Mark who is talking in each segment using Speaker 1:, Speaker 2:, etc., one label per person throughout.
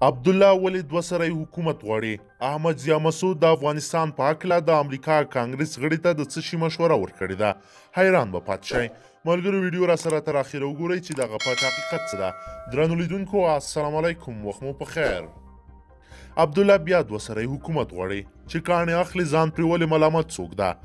Speaker 1: عبدالله ولې دوه سری حکومت غواړي؟ احمد ضیا مسعود د افغانستان په هکله د امریکا کانګرس غړي ته د څه شي مشوره ورکړې ده؟ حیران به پاتې شئ. ملګرو ویډیو را سره تر اخره وګورئ چې دغه پټ حقیقت څه ده. درنو لیدونکو السلام علیکم، وخت مو په خیر. عبدالله بیا دوه سری حکومت غواړي چې کاڼې اخلي ځان پرې ولې ملامت څوک ده؟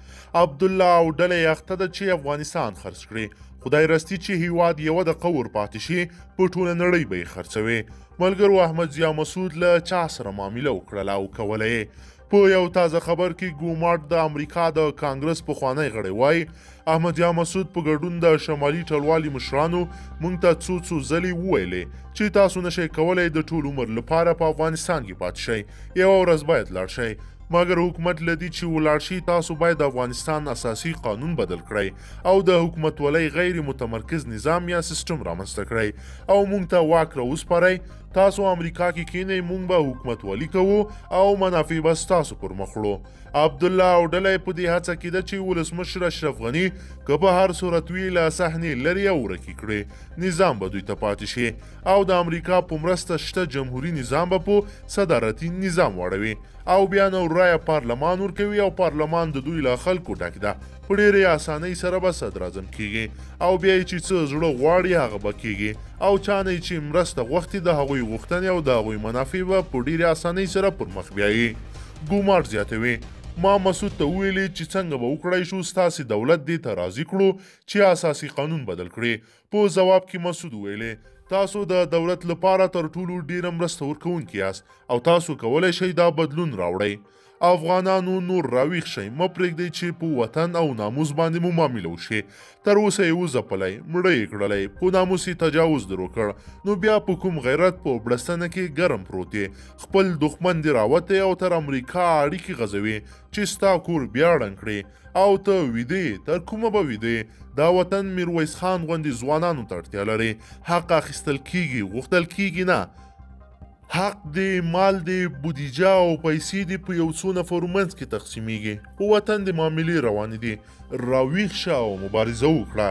Speaker 1: عبدالله او ډله یې اخته ده چې افغانستان خرڅ کړي. خدای رستي چې هیواد یوه دقه ورپاتې شي په ټوله نړۍ به یې خرڅوي. ملګرو احمد ضیا مسعود له چا سره معامله وکړله او کوله یې؟ په یو تازه خبر کې ګومارټ د امریکا د کانګرس پخوانی غړی وایي احمد ضیا مسعود په ګډون د شمالي ټلوالي مشرانو موږ ته څو ځلې وویلې چې تاسو نشئ کولی د ټول عمر لپاره په افغانستان کې پاتې شئ، یوه ورځ باید لاړ شئ. مګر حکومت لدی چې ولاړ شي تاسو باید د افغانستان اساسي قانون بدل کړئ او د حکومتولۍ غیر متمرکز نظام یا سیستم رامنځته کړئ او موږ ته واک راوسپارئ. تاسو امریکا کې کینئ، موږ به حکومتولي کوو او منافع به ستاسو پر مخ وړو. عبدالله او ډله یې په دې هڅه کې ده چې ولسمشر اشرف غني که په هر صورت وي له صحنې لرې او ورکې کړي، نظام به دوی ته پاتې شي او د امریکا په مرسته شته جمهوري نظام به په صدارتي نظام واړوي او بیا نو رایه پارلمان ورکوي او پارلمان د دوی له خلکو ډک ده. په ډېرې اسانۍ سره به صدراعظم کیږي او بیا یې چې څه زړه غواړي هغه به کیږي او چا نه چې مرسته غوښتي د هغوی غوښتنې او د هغوی منافع به په ډېرې اسانۍ سره پر مخ بیایي. ګومارټ زیاتوي ما مسعود ته ویلي چې څنګه به وکړی شو ستاسې دولت دې ته راضي کړو چې اساسي قانون بدل کړي. په ځواب کې مسعود ویلې تاسو د دولت لپاره تر ټولو ډیره مرسته ورکوونکي یاست او تاسو کولی شئ دا بدلون راوړئ. افغانانو نور راویښ شئ، مه پرېږدئ چې په وطن او ناموس باندې مو معامله وشي. تر اوسه یې وځپلی، مړه یې کړلی، په ناموس یې تجاوز در وکړ، نو بیا په کوم غیرت په بړستنه کې ګرم پروت یې. خپل دښمن دې راوتی او تر امریکا اړیکې غځوي چې ستا کور بیا ړنګ کړي او ته ویده. تر کومه به ویده؟ دا وطن میرویس خان غوندې ځوانانو ته اړتیا لري. حق اخیستل کیږي، غوښتل کیږي نه. حق دی، مال دی، بودیجه او پیسې دی په یو څو نفرو منځ کې تقسیمیږي. په وطن د معاملې روانې دي، راویښ شه او مبارزه وکړه.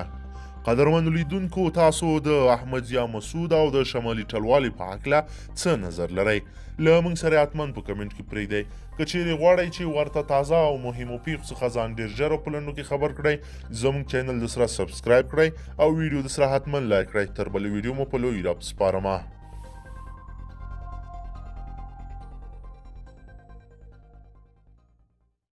Speaker 1: قدرمنو لیدونکو تاسو د احمد ضیا مسعود او د شمالي ټلوالي په هکله څه نظر لرئ؟ له موږ سره حتما په کمنټ کې پرېږدئ. که چیرې غواړئ چې ورته تازه او مهمو پیښو څخه ځان ډېر ژر او په لنډو کې خبر کړئ، زموږ چینل د سره سبسکرایب کړئ او ویډیو د سره حتما لایک کړئ. تر بلې ویډیو مو په لوی رب سپارمه.